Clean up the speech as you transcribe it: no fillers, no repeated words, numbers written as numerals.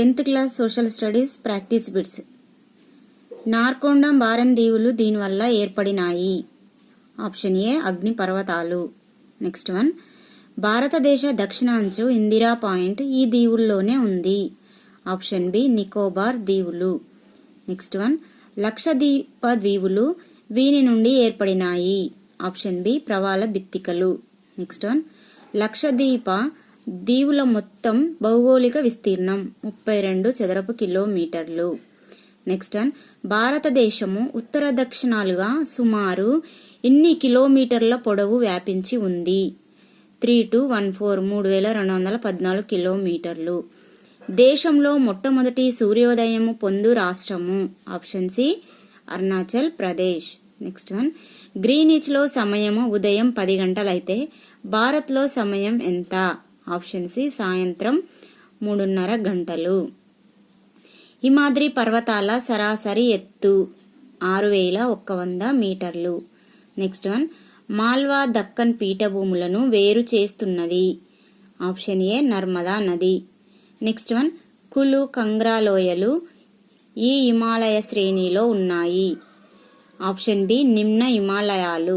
10th class social studies practice bits. Narcondam Barren దీవులు దీనివల్ల ఏర్పడినాయి. ఆప్షన్ ఏ అగ్నిపర్వతాలు. నెక్స్ట్ వన్, భారతదేశ దక్షిణాంచు ఇందిరా పాయింట్ ఈ దీవుల్లోనే ఉంది. ఆప్షన్ బి నికోబార్ దీవులు. నెక్స్ట్ వన్, లక్షద్వీప దీవులు వీని నుండి ఏర్పడినాయి. ఆప్షన్ బి ప్రవాల బిత్తికలు. నెక్స్ట్ వన్, లక్షద్వీప దీవుల మొత్తం భౌగోళిక విస్తీర్ణం 32 చదరపు కిలోమీటర్లు. నెక్స్ట్ వన్, భారతదేశము ఉత్తర దక్షిణాలుగా సుమారు ఇన్ని కిలోమీటర్ల పొడవు వ్యాపించి ఉంది. 3214 3214 కిలోమీటర్లు. దేశంలో మొట్టమొదటి సూర్యోదయము పొందు రాష్ట్రము. Option C Arunachal Pradesh. Next one, గ్రీనిచ్లో సమయము ఉదయం 10 గంటలైతే భారత్లో సమయం ఎంత? ఆప్షన్ సి సాయంత్రం 3:30 గంటలు. హిమాద్రి పర్వతాల సరాసరి ఎత్తు 6100 మీటర్లు. నెక్స్ట్ వన్, మాల్వా దక్కన్ పీఠభూములను వేరు చేస్తున్నది. ఆప్షన్ ఏ నర్మదా నది. నెక్స్ట్ వన్, కులు కంగ్రా లోయలు ఈ హిమాలయ శ్రేణిలో ఉన్నాయి. ఆప్షన్ బి నిమ్న హిమాలయాలు.